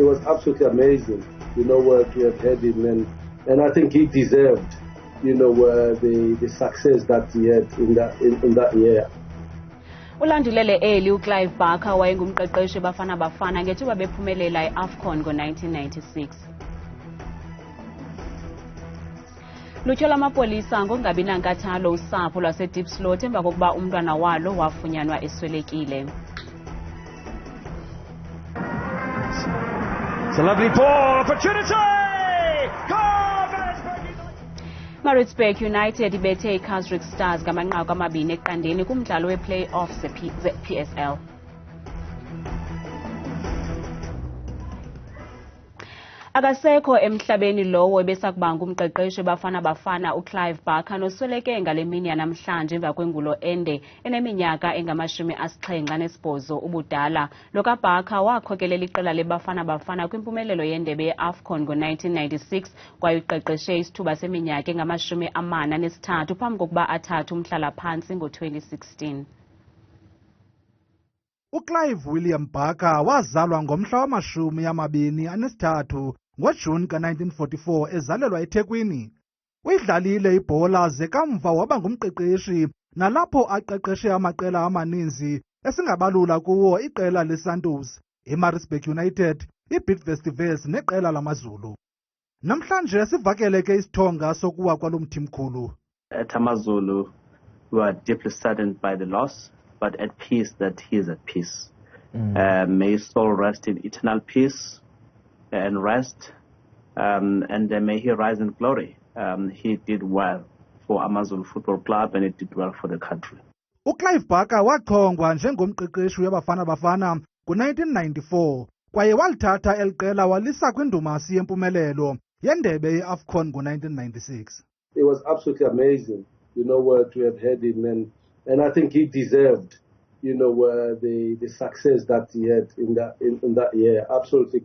was absolutely amazing, to have had him, and I think he deserved, the success that he had in that year. Ulandulele eli uClive Barker wayengumqeqeshi Bafana Bafana ngethuba bephumelela i-AFCON ngo-1996. Lutyho lamapolisa ngongabi nankathalo usapho lwaseDiepsloot emva kokuba umntwana walo wafunyanwa eswelekile. It's a lovely ball opportunity! Maritzburg United ibethe iKaizer Stars ngamanqaku 2-0 kumdlalo we-playoffs ze-PSL. Akasekho emhlabeni lowo ebesakubanga umqeqeshi Bafana Bafana uClive Barker nosweleke ngale mini yanamhlanje emva kwengulo ende eneminyaka engama-78 ubudala. Lo kaBarker wakhokelela iqela leBafana Bafana kwimpumelelo yendebe ye-AFCON ngo-1996 kwaye uqeqeshe isithuba seminyaka engama-43 phambi kokuba athathe umhlala-phantsi ngo-2016. uClive William Barker wazalwa ngomhla wama-23 ngoJuni ka-1944 ezalelwa eThekwini. Uyidlalile ibhola ze kamva waba ngumqeqeshi nalapho aqeqeshe amaqela amaninzi esingabalula kuwo iqela leSantos, i-Maritzburg United, i-Bidvest neqela lamaZulu. Namhlanje sivakele ke isithonga sokuwa kwalo mthimkhulu. At AmaZulu, we are deeply saddened by the loss, but at peace that he is at peace. May his soul rest in eternal peace and rest, and may he rise in glory. He did well for AmaZulu Football Club and he did well for the country. uClive Barker wachongwa njengomqeqeshi weBafana Bafana ngo-1994 kwaye walithatha eliqela walisa kwindumasi yempumelelo yendebe ye-AFCON ngo-1996. It was absolutely amazing, to have had him, and I think he deserved, the success that he had in that year. Absolutely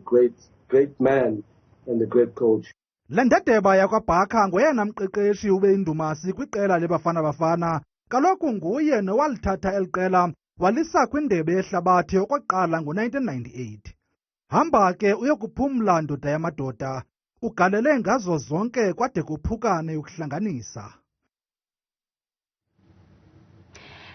great man and a great coach. Le ndedeba yakwaBarker ngoyena mqeqeshi ube indumasi kwiqela leBafana Bafana. Kaloku nguye nowalithatha eliqela walisa kwindebe yehlabathi okokuqala ngo-1998. Hamba ke uyokuphumla ndoda yamadoda, ugalele ngazo zonke kwade kuphukane ukuhlanganisa.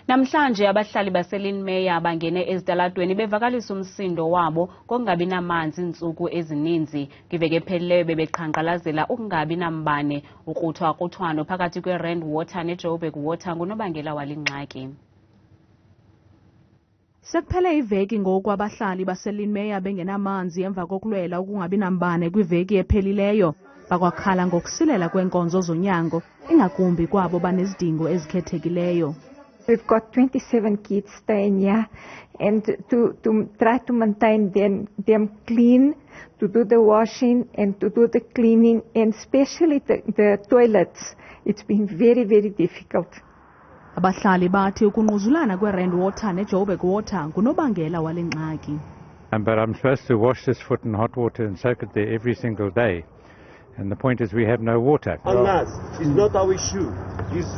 Namhlanje abahlali baseLinmeyer bangene ezitalatweni bevakalisa umsindo wabo kongabi namanzi intsuku ezininzi. Ngiveke ephelileyo bebeqhankqalazela ukungabi nambane. Ukruthwa-kruthwano phakathi kweRand Water neJoburg Water ngunobangela walingxaki. Sekuphele iveki ngoku abahlali baseLinmeyer bengenamanzi emva kokulwela ukungabi nambane kwiveki ephelileyo. Bakwakhala ngokusilela kweenkonzo zonyango ingakumbi kwabo banezidingo ezikhethekileyo. We've got 27 kids staying here, and to try to maintain them clean, to do the washing and to do the cleaning, and especially the toilets. It's been very, very difficult. Abahlali bathi ukunquzulana kweRand Water neJoburg Water ngunobangela walengxaki. But I'm supposed to wash this foot in hot water and soak it there every single day. And the point is we have no water. On us, it's not our issue. It's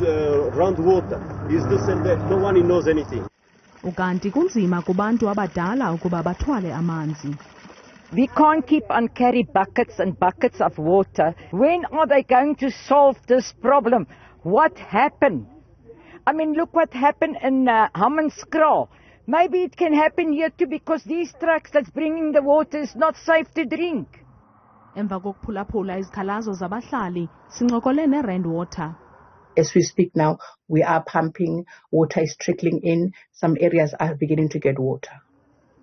round water. It's this and that. No one knows anything. Ukanti kunzima kubantu abadala ukuba bathwale amanzi. We can't keep on carrying buckets and buckets of water. When are they going to solve this problem? What happened? I mean, look what happened in Hammanskraal. Maybe it can happen here too, because these trucks that's bringing the water is not safe to drink. Emva kokuphulaphula izikhalazo zabahlali sincokole neRand Water. As we speak now, we are pumping, water is trickling in, some areas are beginning to get water.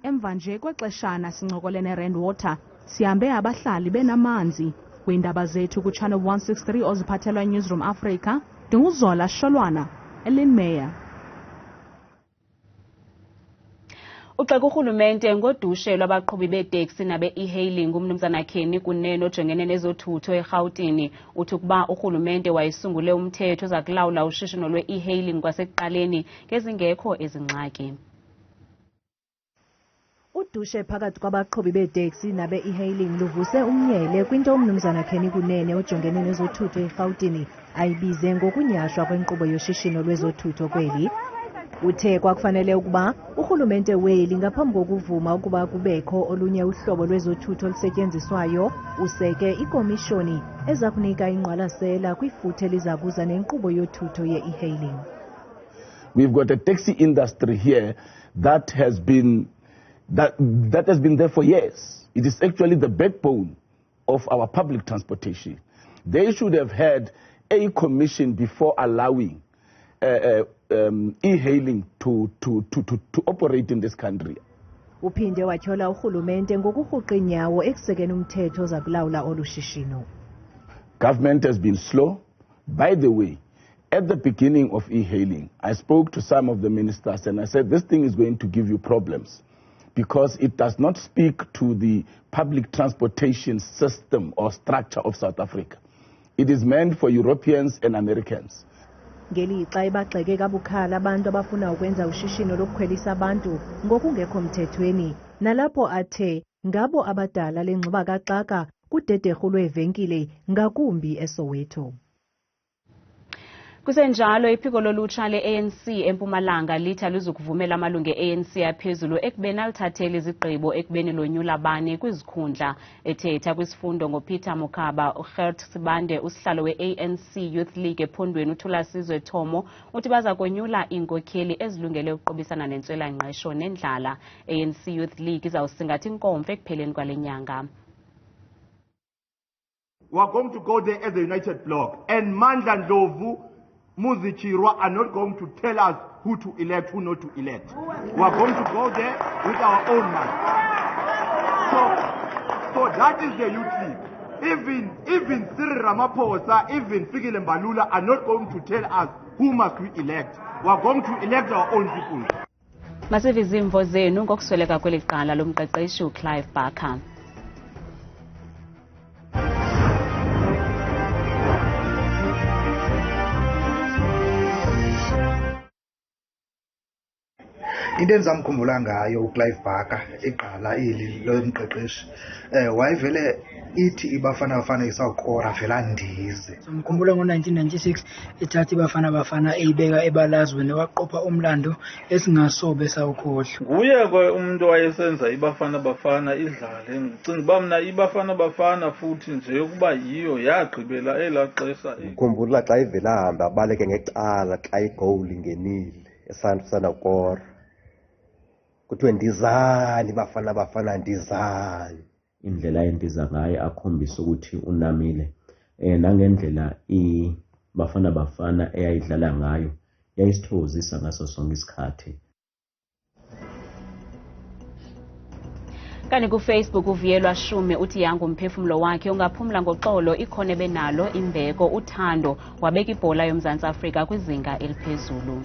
Emva nje kwexeshana sincokole neRand Water, sihambe abahlali benamanzi. Kwiindaba zethu kuChannel 163 oziphathelwa Newsroom Africa, ndinguZola Sholwana, eLinmeyer. Ugxeka urhulumente ngodushe lwabaqhubi beeteksi nabe-e-hailing umnumzana uKenny Kunene ojongene nezothutho eRhawutini. Uthi ukuba urhulumente wayesungule umthetho oza kulawula ushishino lwe-e-hailing kwasekuqaleni ngezingekho ezingxaki. Udushe phakathi kwabaqhubi beeteksi nabe-e-hailing luvuse umnyele kwinto umnumzana uKenny Kunene ojongene nezothutho eRhawutini ayibize ngokunyhashwa kwenkqubo yoshishino lwezothutho kweli. Uthe kwakufanele ukuba urhulumente weli ngaphambi kokuvuma ukuba kubekho olunye uhlobo lwezothutho olusetyenziswayo useke ikomishoni eza kunika ingqwalasela kwifuthe eliza kuza nenkqubo yothutho ye-e-hailing. We've got a taxi industry here that has been there for years. It is actually the backbone of our public transportation. They should have had a commission before allowing e-hailing to operate in this country. Uphinde watyhola urhulumente ngokurhuqa inyawo ekusekeni umthetho oza kulawula olu shishino. Government has been slow. By the way, at the beginning of e-hailing, I spoke to some of the ministers and I said this thing is going to give you problems because it does not speak to the public transportation system or structure of South Africa. It is meant for Europeans and Americans. Ngelixa ebagxeke kabukhala abantu abafuna ukwenza ushishino lokukhwelisa abantu ngokungekho mthethweni nalapho athe ngabo abadala lengxuba kaxaka kudederhu lwevenkile ngakumbi eSoweto. Kusenjalo iphiko lolutsha le-ANC eMpumalanga lithi aluzukuvumela amalungu e-ANC aphezulu ekubeni alithathele izigqibo ekubeni lonyula abane kwizikhundla. Ethetha kwisifundo ngoPeter Mokaba, uGert Sibande, usihlalo we-ANC Youth League ephondweni uThulasizwe Thomo uthi baza konyula iinkokheli ezilungele ukuqobisana nentswela-ngqesho nendlala. ANC Youth League izawusingatha inkomfa ekupheleni kwale nyanga. We are going to go there as a united bloc, and Mandla Ndlovu, Muzichirwa are not going to tell us who to elect, who not to elect. We are going to go there with our own mind. So that is the youth league. Even Cyril Ramaphosa, even Fikile Mbalula are not going to tell us who must we elect. We are going to elect our own people. Masive izimvo zenu ngokusweleka kweli qala lomqeqeshi uClive Barker. Into endizamkhumbula ngayo uClive Barker iqala eli lomqeqeshi wayevele ithi iBafana Bafana isawukora vela ndize. Ngikhumbula ngo1996 ithatha iBafana Bafana eyibeka ebalazweni waqopha umlando esingasobe sawukhohle. Nguye ke umuntu wayesenza iBafana Bafana idlale. Ngicinga uba mina iBafana Bafana futhi nje ukuba yiyo yagqibela elaxesha. Ngikhumbula xa ivela hamba abaleke ngecala xa igoal ingenile esandusana ukora. Kuthiwe ndizani Bafana Bafana ndizani. Indlela endiza ngayo akhombisa ukuthi unamile nangendlela iBafana Bafana eyayidlala ngayo yayisithozisa ngaso sonke isikhathi. Kanti kuFacebook uviyelwa Shume uthi yangu umphefumulo wakhe ungaphumla ngoxolo ikhona benalo imbeko uthando wabeka ibhola yoMzantsi Afrika kwizinga eliphezulu.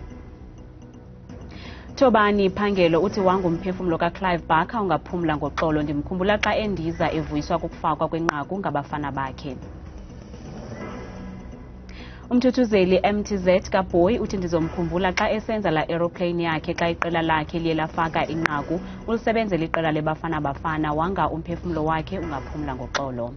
Thobani Phangelo uthi wangu umphefumulo kaClive Barker ungaphumla ngoxolo ndimkhumbula xa endiza evuyiswa kukufakwa kwenqaku ngabafana bakhe. Umthuthuzeli MTZ kaBoy uthi ndizomkhumbula xa esenza la aeroplane yakhe xa iqela lakhe liye lafaka inqaku ulisebenzela iqela leBafana Bafana wanga umphefumulo wakhe ungaphumla ngoxolo.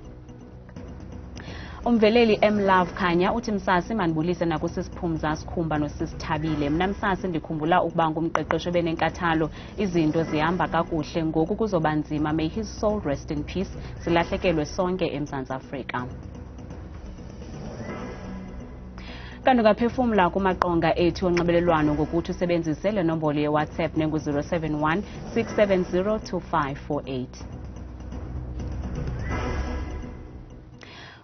Umveleli Love Khanya uthi Msasi mandibulise nakusisiphumza sikhumba nosisithabile. Mna Msasi ndikhumbula ukuba ngumqeqeshi benenkathalo izinto zihamba kakuhle ngoku kuzoba nzima. May his soul rest in peace. Silahlekelwe sonke eMzantsi Afrika. Kanti ungaphefumla kumaqonga ethu onxibelelwano ngokuthi usebenzise le nombolo yeWhatsApp nengu-071 670 2548.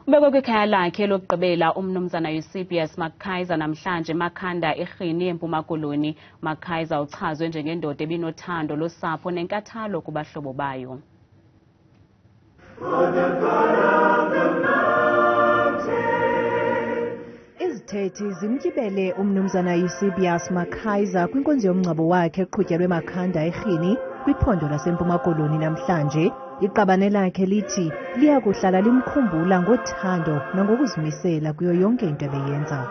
Ubekwe kwikhaya lakhe lokugqibela umnumzana Eusebius Mckaiser namhlanje Makhanda eRhini eMpuma Koloni. Mckaiser uchazwe njengendoda ebinothando losapho nenkathalo kubahlobo bayo. Izithethi zimtyibele umnumzana Eusebius Mckaiser kwinkonzo yomngcwabo wakhe eqhutyelwe Makhanda eRhini kwiphondo laseMpuma Koloni namhlanje. Iqabane lakhe lithi liyakuhlala limkhumbula ngothando nangokuzimisela kuyo yonke into ebeyenza.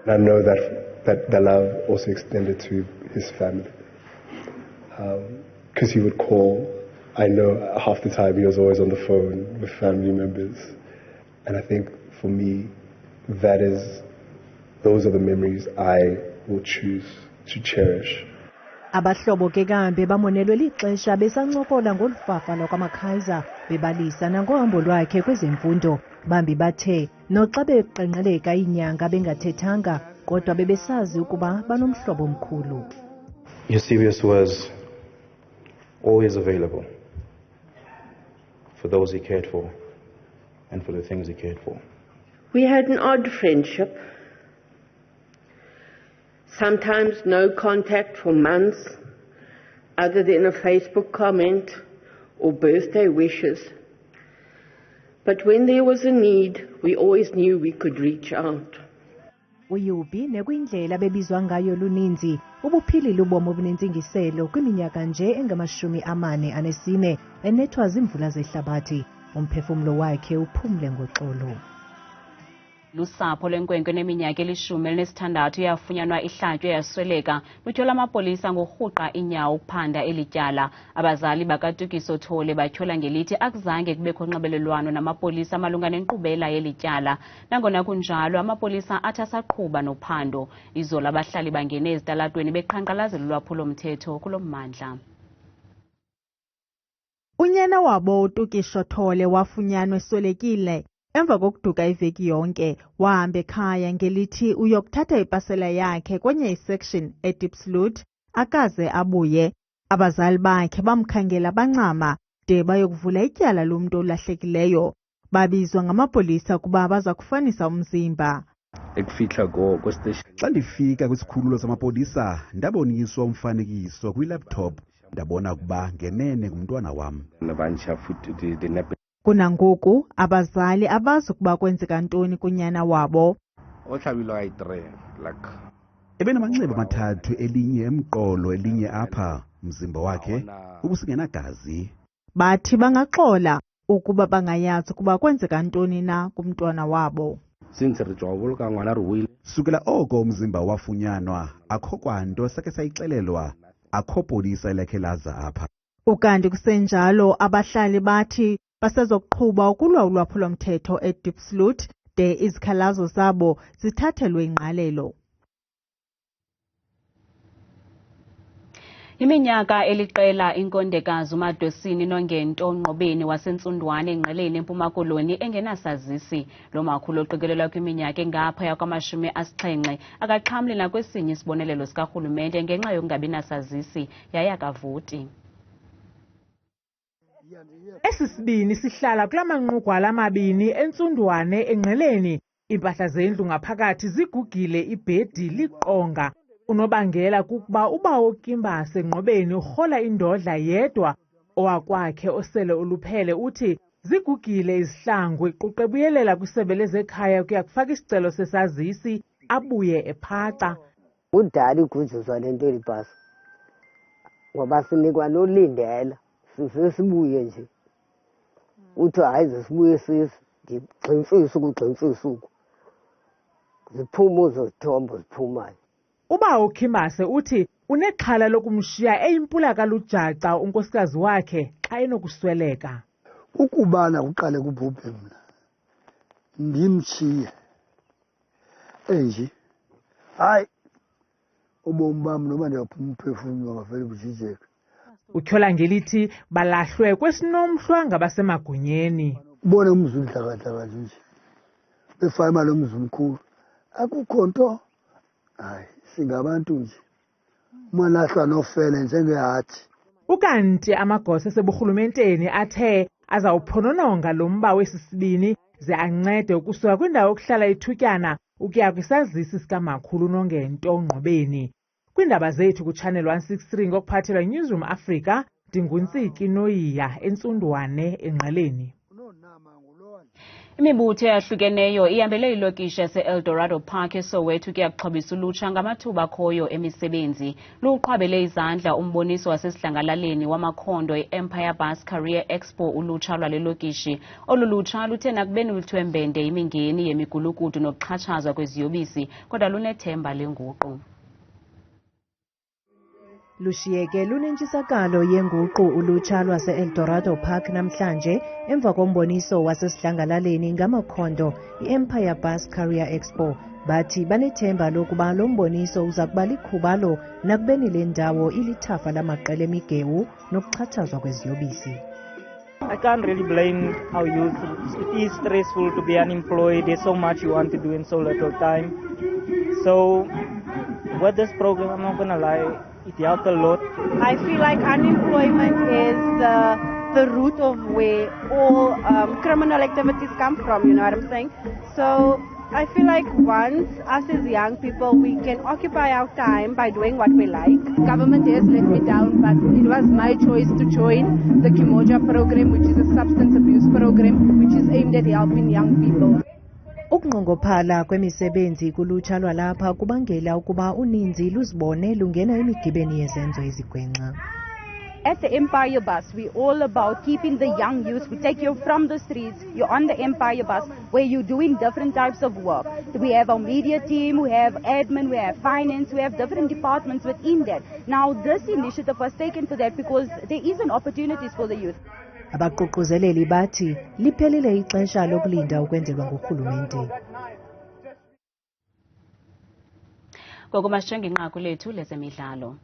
I know that the love also extended to his family. Because he would call, I know half the time he was always on the phone with family members. And I think for me, those are the memories I will choose to cherish. Abahlobo ke kambe bamonelwe lixesha besancokola ngolufafa lwakaMckaiser bebalisa nangohambo lwakhe kwezemfundo. Bambi bathe noxa beqenqeleka iinyanga bengathethanga kodwa bebesazi ukuba banomhlobo omkhulu. Eusebius was always available for those he cared for and for the things he cared for. We had an odd friendship. Sometimes no contact for months, other than a Facebook comment or birthday wishes. But when there was a need, we always knew we could reach out. Uyubi nekwindlela bebizwa ngayo luninzi ubuphilile ubomi obunentsingiselo kwiminyaka nje engama-44 enethwa zimvula zehlabathi. Umphefumlo wakhe uphumle ngoxolo. Lusapho lwenkwenkwe neminyaka 16 yafunyanwa ihlatywe yasweleka lutyhola amapolisa ngorhuqa inyawo ukuphanda elityala. Abazali bakaTukiso Thole batyhola ngelithi akuzange kubekho nxibelelwano namapolisa malunga nenkqubela yelityala. Nangona kunjalo amapolisa athi asaqhuba nophando. Izola abahlali bangene ezitalatweni beqhankqalazela ulwaphulo mthetho kulo mmandla. Unyana wabo uTukiso Thole wafunyanwa eswelekile. Emva kokuduka iveki yonke, wahamba ekhaya ngelithi uyokuthatha ipasela yakhe kwenye isection eDiepsloot akaze abuye. Abazali bakhe bamkhangela bancama de bayokuvula ityala lomntu olahlekileyo. Babizwa ngamapolisa kuba baza kufanisa umzimba. Xa ndifika kwisikhululo samapolisa ndaboniswa umfanekiso kwilaptop ndabona ukuba ngenene ngumntwana wam. Kunangoku abazali abazi ukuba kwenzeka ntoni kunyana wabo. Ebenamanxeba amathathu, elinye emqolo elinye apha, umzimba wakhe ubusingenagazi. Bathi bangaxola ukuba bangayazi ukuba kwenzeka ntoni na kumntwana wabo. Sukela oko umzimba wafunyanwa akho kwanto sake sayixelelwa, akho polisa elakhe laza apha. Ukanti kusenjalo abahlali bathi basezoqhuba ukulwa ulwaphulo mthetho eDiepsloot de izikhalazo zabo zithathelwe ingqalelo. Iminyaka eliqela inkondekazi uMadosini Nongento uNgqobeni wasentsundwane engqeleni empuma koloni engenasazisi. Lo makhulu oqikelelwa kwiminyaka engaphaya kwama-70 akaxhamli nakwesinye isibonelelo sikarhulumente ngenxa yokungabi nasazisi yaye akavoti. Esi sibini sihlala kula manqugwala amabini entsundwane engqeleni. Impahla zendlu ngaphakathi zigugile, ibhedi liqonga. Unobangela kukuba ubawo Kimbase Ngqobeni urhola indodla yedwa owakwakhe osele oluphele uthi zigugile izihlangu iquqe ebuyelela kwisebe lezekhaya ukuya kufaka isicelo sesazisi abuye ephaca. Udala igujuzwa lento elibhasi ngoba sinikwa nolindela sisibuye nje uthi hayi zisibuye sisi ngigximfisa ukugximfisa uku ziphume uzozithombo ziphumayo. Ubawo Kimbase uthi unexhala lokumshiya eyimpula kalujaca unkosikazi wakhe xa enokusweleka. Ukubana uqale kubhubhe mna ndimshiye enje hayi ubomi bam noba ndiyaphuma umphefumlo ngavele bujijeka. Utyhola ngelithi balahlwe kwesinomhlwa ngabasemagunyeni. Ubone umzi udlakadlaka nje befama lo mzi mkhulu akukho nto. Hayi singabantu nje umalahlwa nofele njengehathi. Ukanti amagosa aseburhulumenteni athe azawuphonononga lo mba wesisibini ze ancede ukusuka kwindawo yokuhlala ithutyana ukuya kwisazisi sikamakhulu Nongento Ngqobeni. Kwiindaba zethu kuChannel 163 ngokuphathelwa Newsroom Africa, ndinguntsiki Noyiya entsundwane engqeleni. Imibutho eyahlukeneyo ihambele ilokishi yase-Eldorado Park eSoweto kuya kuxhobisa ulutsha ngamathuba akhoyo emisebenzi. Luqhwabele izandla umboniso wasesidlangalaleni wamakhondo i-Empire Bus Career Expo ulutsha lwale lokishi. Olu lutsha luthe nakubeni luthwembende imingeni yemigulukudu nokuxhatshazwa kweziyobisi kodwa lunethemba lenguqu. lushiyeke lunentshisakalo yenguqu ulutsha lwase-Eldorado Park namhlanje emva komboniso wasesidlangalaleni ngamakhondo i-Empire Bus Carrier Expo. Bathi banethemba lokuba lo mboniso uza kuba likhubalo nakubeni le ndawo ilithafa lamaqela emigewu nokuxhatshazwa kweziyobisi. I can't really blame our youth. It is stressful to be unemployed. There's so much you want to do in so little time. So with this program, I'm not going to lie, it helped a lot. I feel like unemployment is the root of where all criminal activities come from, you know what I'm saying? So I feel like once us as young people, we can occupy our time by doing what we like. Government has let me down, but it was my choice to join the Kimoja program, which is a substance abuse program, which is aimed at helping young people. Ukunqongophala kwemisebenzi kulutsha lwalapha kubangela ukuba uninzi luzibone lungena emigibeni yezenzo ezigwenxa. At the Empire Bus, we're all about keeping the young youth. We take you from the streets. You're on the Empire Bus where you're doing different types of work. We have our media team, we have admin, we have finance, we have different departments within that. Now, this initiative was taken for that because there is an opportunities for the youth. Abaququzeleli bathi liphelile ixesha lokulinda ukwenzelwa ngurhulumente. Ngoku masijonge inqaku lethu lezemidlalo.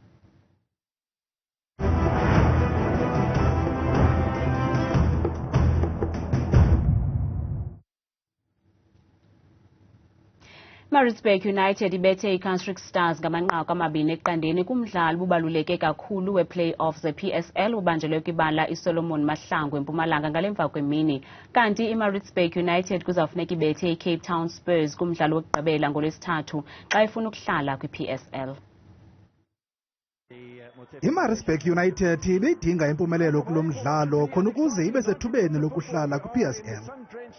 I-Maritzburg United ibethe i-Akasekho Stars ngamanqaku 2-0 kumdlalo bubaluleke kakhulu we-playoffs ze-PSL ubanjelwe kwibala iSolomon Mahlangu eMpumalanga ngalemva kwemini. Kanti i-Maritzburg United kuzawufuneka ibethe i-Cape Town Spurs kumdlalo wokugqibela ngolwesithathu xa ifuna ukuhlala kwi-PSL. I-Maritzburg United ibidinga impumelelo kulo mdlalo khona ukuze ibe sethubeni lokuhlala kwi-PSL.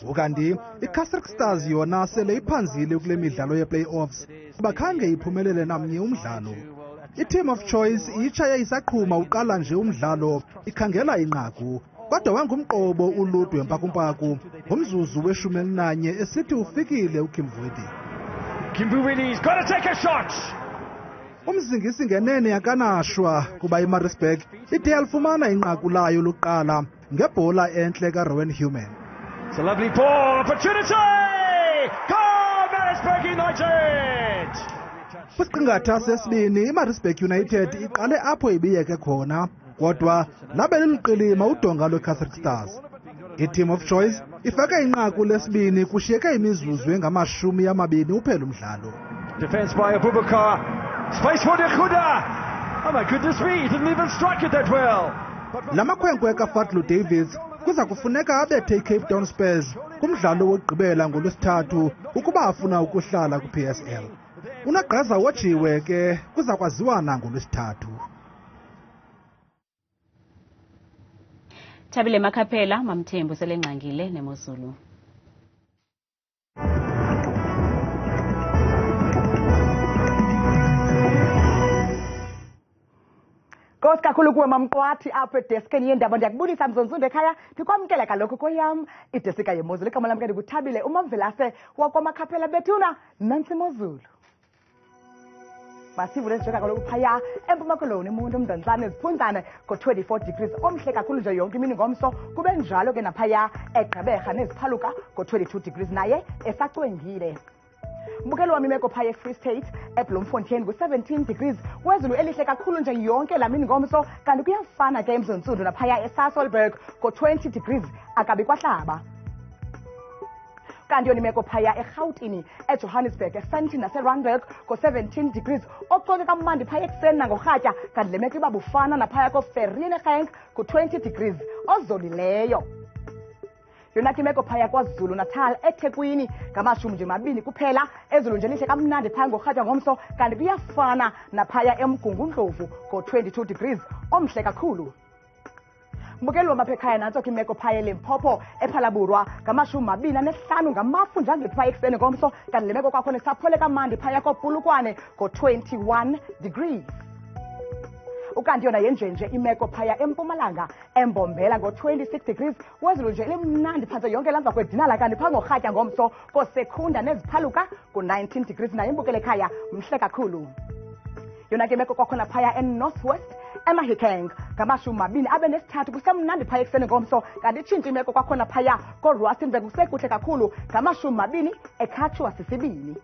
Ukanti i-Akasekho Stars yona sele iphanzile kule midlalo ye-playoffs kuba khange iphumelele namnye umdlalo. I-team of choice itshaye isaqhuma uqala nje umdlalo ikhangela inqaku kodwa wangumqobo uludwe mpakumpaku ngomzuzu we-11 esithi ufikile uKimvwidi. Kimvwidi's got to take a shot. Umzingisi ngenene akanashwa kuba i-Maritzburg ithe yalifumana inqaku layo lokuqala ngebhola entle kaRowan Human. It's a lovely ball opportunity. Go Maritzburg United. Kwiqingatha sesibini i-Maritzburg United iqale apho ibiyeke khona kodwa labe liliqilima udonga lwe-Akasekho Stars. I-team of choice ifake inqaku lesibini kushiyeke imizuzu engama-20 uphela umdlalo. Defense by Abubakar. Space for Dekhuda. Oh my goodness me, he didn't even strike it that well. Lamakhwenkwe kaFatlu Davids kuza kufuneka abethe i-Cape Town Spurs kumdlalo wokugqibela ngolwesithathu ukuba afuna ukuhlala kwi-PSL. Unagqaza wojiwe ke kuza kwaziwa nangolwesithathu. Thabile Makhaphela, Mamthembu selengxangile nemozulu. Nkosi kakhulu kuwe mamqwathi apho edeskeni yendaba ndiyakubulisa mzonsundu ekhaya ndikwamkela kaloku koyam idesika yemozulu igama lam ke ndikuthabile umamvelase wakwamakhaphela bethuna nantsi imozulu. Masivule sijoka kaloku phaya empuma koloni umuntu umzantsane ziphunzane ngo-24 degrees omhle kakhulu nje yonke imini ngomso kube njalo ke naphaya eGqeberha neziphaluka ngo-22 degrees naye esacwengile. Mbukelo wami imeko phaya eFree State eBloemfontein ku-17 degrees wezulu elihle kakhulu nje yonke lamini ngomso kanti kuyafana ke emzonsundu naphaya eSasolburg ngo-20 degrees akabi kwahlaba. Kanti yona imeko phaya eRhawutini eJohannesburg eSandton naseRandburg ngo-17 degrees ocoke kamandi phaya ekuseni nangorhatya kanti le meko ibabufana naphaya koFerrine eGenk ku-20 degrees ozolileyo. Yona ke imeko phaya kwaZulu Natal eThekwini ngama-20 kuphela ezulu nje lihle kamnandi phaya ngorhatya ngomso kanti kuyafana naphaya eMgungundlovu ngo-22 degrees omhle kakhulu. Mbukelo wamaphekhaya nantso ke imeko phaya eLimpopo ePhalaburwa ngama-25 ngamafu njangeli phaya ekuseni ngomso kanti le meko kwakhona isaphole kamandi phaya koPulukwane ngo-21 degrees. Ukanti yona yenjenje imeko phaya eMpumalanga eMbombela ngo-26 degrees wezulu nje elimnandi phantse yonke lamva kwedinala kanti phaa ngorhatya ngomso koSekhunda neziphaluka ku-19 degrees naye imbukele ekhaya mhle kakhulu. yona ke imeko kwakhona phaya eNorthwest eMahikeng ngamashumi mabini abe nesithathu kusemnandi phaya ekuseni ngomso kanti itshintshe imeko kwakhona phaya koRustenburg kusekuhle kakhulu ngamashumi mabini ekhatshwa sisibini.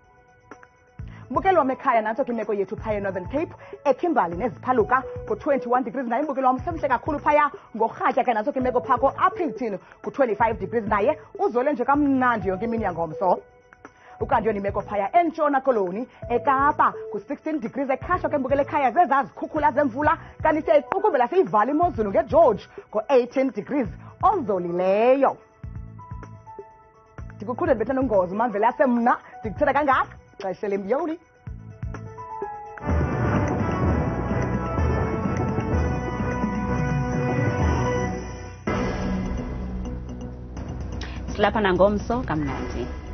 Mbukelo wam ekhaya nantso ke imeko yethu phaya eNorthern Cape eKimberley neziphaluka ku-21 degrees naye imbukelo wam semhle kakhulu phaya ngorhatya ke nantso ke imeko phako Appington ku-25 degrees naye uzole nje kamnandi yonke imini yangomso. Ukanti yona imeko phaya entshona koloni eKapa ku-16 degrees ekhashwa ke mbukelo ekhaya zezazikhukhula zemvula kanti siyayiqukumbela siyivala imozulu ngeGeorge ngo-18 degrees ozolileyo. Ndikuqhude bethana ungozi umamvele yasemna ndikuthela kangaka xesha lembiyoli. Silapha nangomso kamnandi.